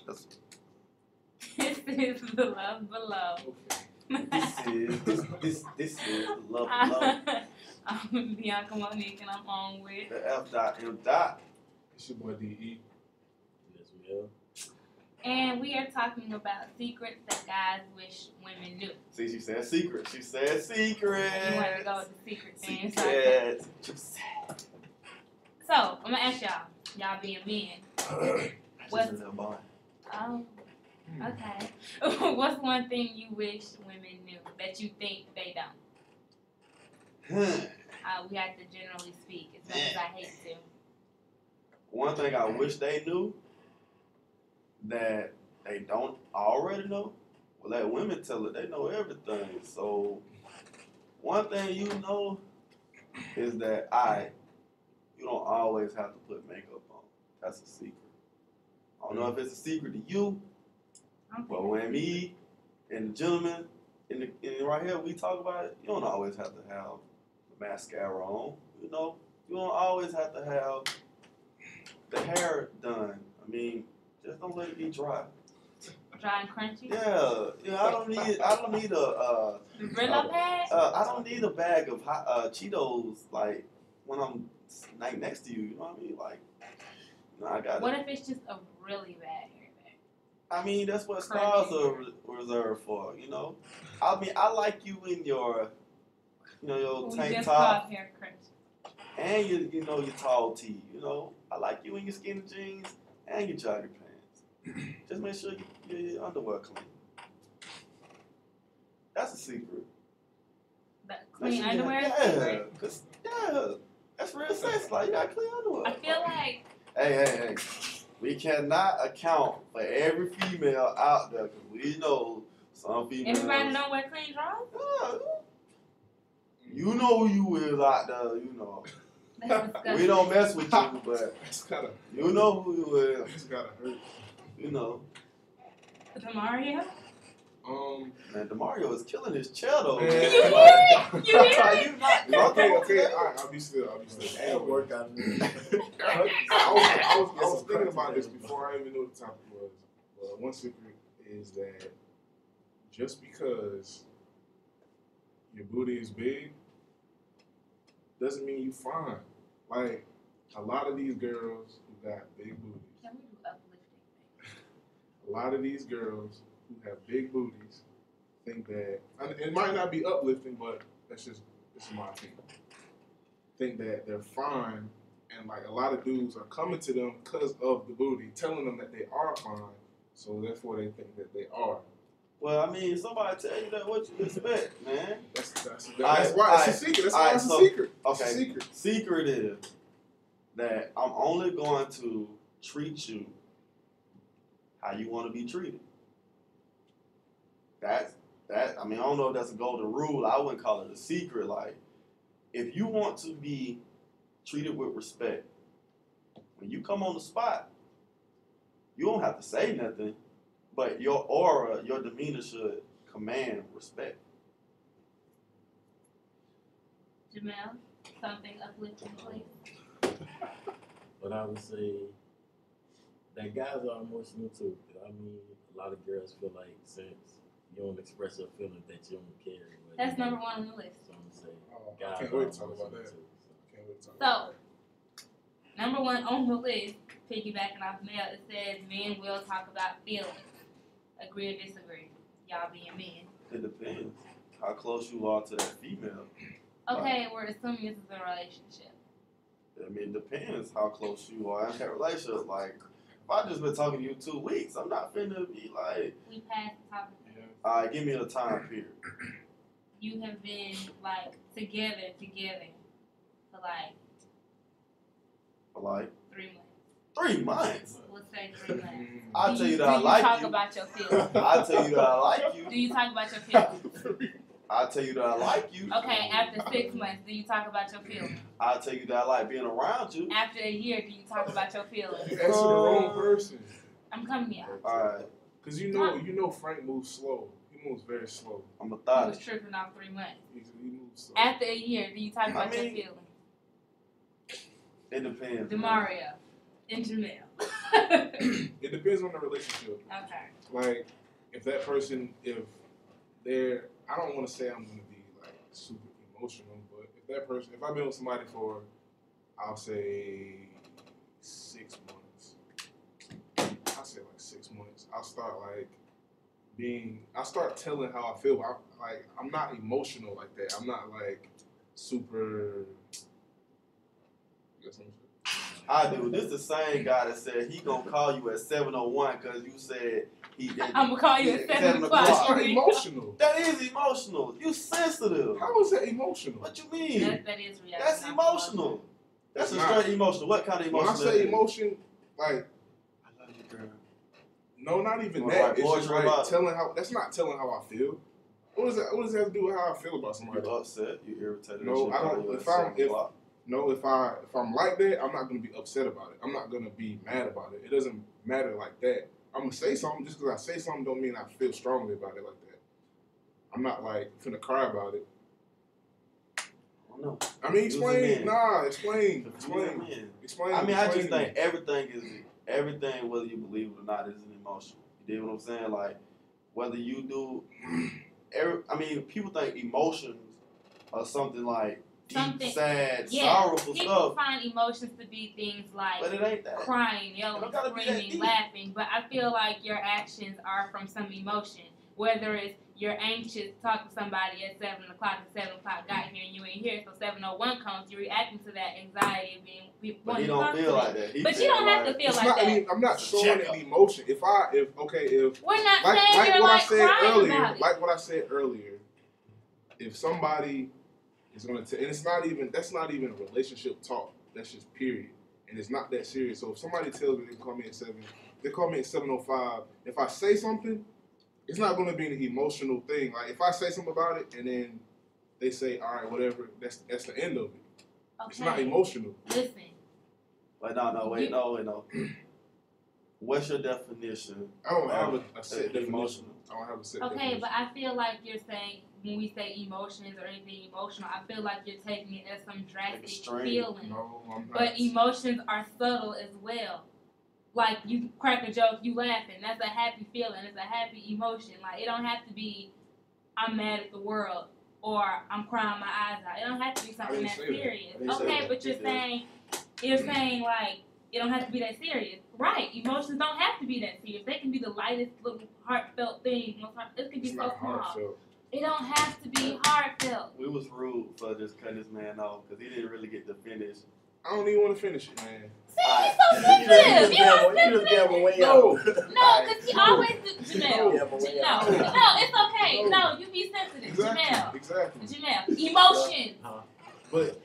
That's This is the Love Below. this is the Love Below. I'm Bianca Monique, and I'm on with The F.M. It's your boy D.E. Yes, we are. and we are talking about secrets that guys wish women knew. See, she said secret. She said secret. You wanted to go with the secret thing. Secret. So I'm gonna ask y'all being men. What's Just a little boy. oh, okay. What's one thing you wish women knew that you think they don't? We have to generally speak, as much as I hate to. One thing I wish they knew that they don't already know. Well, let women tell it. They know everything. So one thing you know is that you don't always have to put makeup on. That's a secret. I don't know if it's a secret to you, but when me and the gentleman in right here we talk about it, you don't always have to have the mascara on. You know, you don't always have to have the hair done. I mean, just don't let it be dry. Dry and crunchy. Yeah. I don't need a The Brillo pad. I don't need a bag of hot, Cheetos like when I'm like next to you. You know what I mean? Like, no, I got. What if it's just a really bad hair bag? I mean, that's what stars are reserved for. You know. I mean, I like you in your, your We tank just top called hair crunchy. and your tall tee. You know, I like you in your skinny jeans and your jogging pants. Just make sure your underwear clean. That's a secret. Clean underwear. Yeah, that's real sex. Like, you got clean underwear. I feel like. Hey. We cannot account for every female out there because we know some females. Everybody don't wear clean drawers? Yeah. You know who you is out there, you know. That's disgusting. We don't mess with you, but you know who you is. It's gotta hurt. You know. Demario? Man, Demario is killing his cello. Man. You hear it? You hear it? You not Okay. All right, I'll be still. Ain't work out. I was thinking about this before I even knew what the topic was. Well, one secret is that just because your booty is big doesn't mean you fine. Like, a lot of these girls who got big booties. Can we do uplifting? A lot of these girls who have big booties think that, and it might not be uplifting, but this is my opinion. Think that they're fine, and like a lot of dudes are coming to them because of the booty, telling them that they are fine, so therefore they think that they are. Well, I mean, somebody tell you that, what you expect, man. That's why it's a secret. That's why it's a secret. Okay. It's a secret. Secret is that I'm only going to treat you how you want to be treated. I mean, I don't know if that's a golden rule. I wouldn't call it a secret. Like, if you want to be treated with respect, when you come on the spot, you don't have to say nothing, but your aura, your demeanor should command respect. Jamel, something uplifting, please. But I would say that guys are emotional too. I mean, a lot of girls feel like since you don't express your feelings that you don't care. That's number one on the list. So I'm gonna say I can't wait to talk about that. Can't wait to talk about So, number one on the list, piggybacking off Mel, it says men will talk about feelings. Agree or disagree? Y'all being men. It depends how close you are to that female. Okay, we're assuming this is a relationship. I mean, it depends how close you are in that relationship. Like, if I just been talking to you 2 weeks, I'm not finna be like, We passed the topic. all right, give me a time period. You have been like together for like 3 months. 3 months? Let's say 3 months. I'll tell you that Do I you like talk you. about your feelings? I'll tell you that I like you. Do you talk about your feelings? I'll tell you that I like you. Okay, after 6 months, do you talk about your feelings? I'll tell you that I like being around you. After a year, do you talk about your feelings? You answer the wrong person. I'm coming here. Alright, Because you know Frank moves slow. He moves very slow. I'm a You thought. was tripping off 3 months. He moves slow. After a year, do you talk about your mean- feelings? It depends. Demario and Jamel. It depends on the relationship. Okay. Like, if that person, if they're, I don't want to say I'm going to be like super emotional, but if I've been with somebody for, I'll say 6 months. I'll say like 6 months. I'll start telling how I feel. I'm not emotional like that. I'm not like super. I do. This the same guy that said he gonna call you at 7:01 because you said he. I'm gonna call you at 7 o'clock. That's not emotional. That is emotional. You sensitive. How is that emotional? What you mean? That is reaction. That's emotional. That's a straight emotional. What kind of emotion? When I say emotion, like, I love you, girl. no, not even You that. wanna It's write just poetry like about it? telling how. That's not telling how I feel. What does that? What does that have to do with how I feel about somebody? You upset? You irritated? No, I don't. If I'm like that, I'm not gonna be upset about it. I'm not gonna be mad about it. It doesn't matter like that. I'm gonna say something. Just because I say something don't mean I feel strongly about it like that. I'm not like finna cry about it. I don't know. I mean, explain. Nah, Explain. I mean, I just think everything, whether you believe it or not, is an emotion. You dig what I'm saying? Like, whether you do, people think emotions are something like deep, sad, sorrowful people stuff. find emotions to be things like But it ain't that. crying, yelling, screaming, laughing. But I feel like your actions are from some emotion. Whether it's you're anxious, talk to somebody at 7 o'clock, and 7 o'clock got here and you ain't here, so 7:01 comes, you're reacting to that anxiety of being But he don't feel like that. But you don't have to feel like that. I'm not showing an emotion. If we're not like, saying like you're what like I said crying earlier, about it. like what I said earlier, if somebody is gonna and that's not even a relationship talk. That's just period, and it's not that serious. So if somebody tells me they call me at 7, they call me at 7:05. If I say something, it's not gonna be an emotional thing. Like if I say something about it and then they say, all right, whatever, that's the end of it. Okay. It's not emotional. Listen. Wait, no. What's your definition? I don't have a set definition. Emotional. I don't have a set Okay, definition. but I feel like you're saying when we say emotions or anything emotional, I feel like you're taking it as some drastic Extreme. feeling. No, I'm not. But emotions are subtle as well. Like you crack a joke, you laughing. That's a happy feeling. It's a happy emotion. Like it don't have to be I'm mad at the world or I'm crying my eyes out. It don't have to be something that's serious. Okay, but you're saying like it don't have to be that serious. Right. Emotions don't have to be that serious. They can be the lightest little heartfelt thing. It can be so small. Heartfelt. It don't have to be heartfelt. We was rude for just cutting this man off because he didn't really get to finish. I don't even want to finish it, man. See, he's so sensitive. You just gave him way out. No, because he always do Jamel. No. No, it's okay. No, you be sensitive. Exactly. Jamel. Emotion. But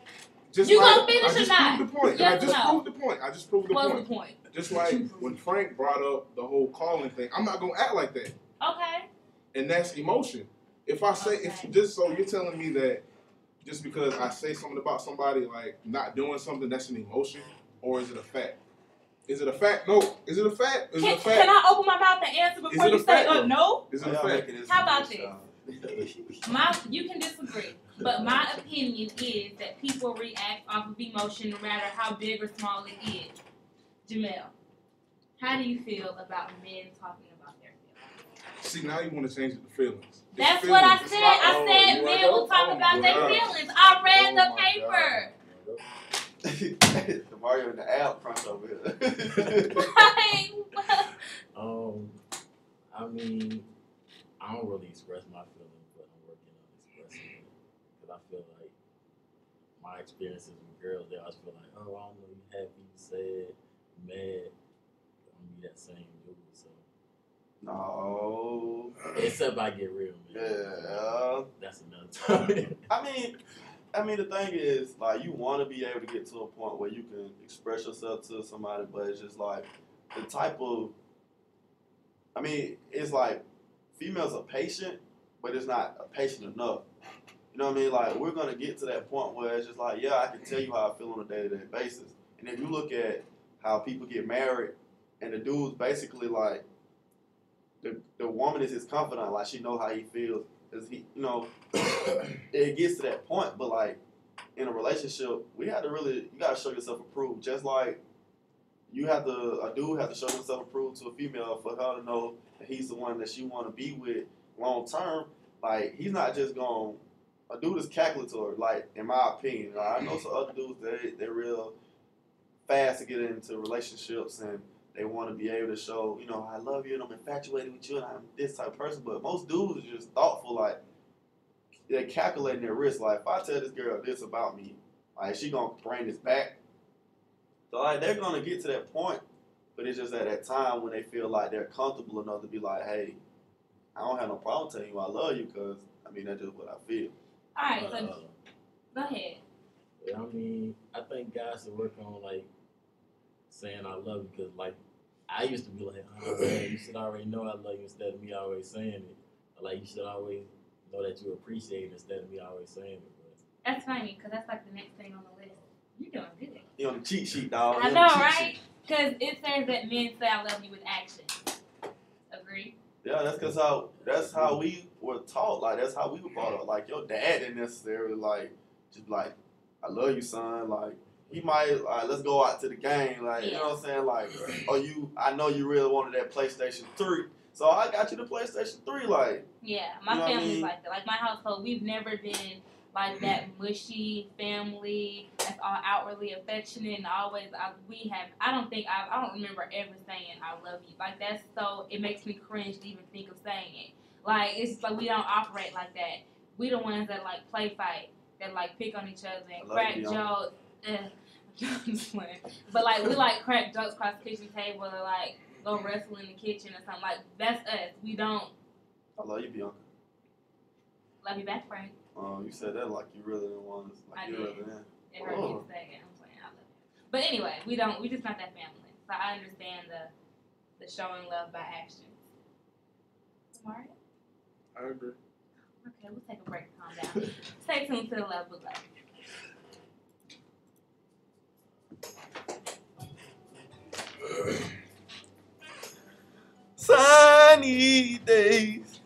just You like, gonna finish or not? Proved the point. Yes I just or no? proved the point. I just proved the What's point. the point? Just like when Frank brought up the whole calling thing, I'm not gonna act like that. Okay. And that's emotion. If I say, so you're telling me that just because I say something about somebody like not doing something, that's an emotion, or is it a fact? Is it a fact? No. Is it a fact? Is it a fact? Can I open my mouth and answer before you say no? Is it a fact? How about this? You can disagree, but my opinion is that people react off of emotion no matter how big or small it is. Jamel, how do you feel about men talking about their feelings? See, now you want to change it to feelings. That's what I said. I said men will talk about their feelings. I read the paper. The Mario in the app front over here. I mean, I don't really express my feelings, but I'm working on expressing it. Because I feel like my experiences with girls, they always feel like, oh, I don't know, you happy, sad, mad. I'm gonna be that same dude, so. No. Except I get real, man. Yeah. That's another time. I mean, the thing is, like, you want to be able to get to a point where you can express yourself to somebody, but it's just like the type of, it's like females are patient, but it's not patient enough. You know what I mean? Like, we're going to get to that point where it's just like, yeah, I can tell you how I feel on a day-to-day basis. And if you look at how people get married, and the dude's basically like, the woman is his confidant, like, she know how he feels. Cause he, it gets to that point, but like in a relationship, you gotta show yourself approved. Just like a dude have to show himself approved to a female for her to know that he's the one that she want to be with long term. Like, he's not just going. A dude is calculatory. Like, in my opinion, I know some other dudes they're real fast to get into relationships and they want to be able to show, you know, I love you and I'm infatuated with you and I'm this type of person. But most dudes are just thoughtful. Like, they're calculating their risk. Like, if I tell this girl this about me, like, she gonna bring this back. So, like, they're gonna get to that point, but it's just at that time when they feel like they're comfortable enough to be like, hey, I don't have no problem telling you I love you, because I mean that's just what I feel. All right, so go ahead. Yeah, I mean, I think guys should work on like saying I love you, because like I used to be like, oh man, you should already know I love you instead of me always saying it. Or, like, you should always know that you appreciate it instead of me always saying it. But That's funny, because that's like the next thing on the list. You're doing good. You on the cheat sheet, dog. I know, right? Because it says that men say I love you with action. Agree? Yeah, that's how we were taught. Like, that's how we were brought up. Like, your dad didn't necessarily like just like, I love you, son. Like, he might let's go out to the game. Like, you know what I'm saying? Like, I know you really wanted that PlayStation 3, so I got you the PlayStation 3. Like, yeah, my you know family's like that. Like, my household, we've never been like that mushy family that's all outwardly affectionate and always. I don't remember ever saying I love you. Like, that's so, it makes me cringe to even think of saying it. Like, it's like we don't operate like that. We the ones that like play fight, that like pick on each other and crack jokes. But like, we like crack jokes across the kitchen table, or like go wrestle in the kitchen or something. Like, that's us. We don't. I love you, Bianca. Love you back, Frank. You said that like you really didn't want us. Like, I you did. really didn't. It hurt me to say it. I'm saying I love you. But anyway, we just not that family. So I understand the showing love by actions. Alright? I agree. Okay, we'll take a break and calm down. Stay tuned to the Love Below. Sunny days.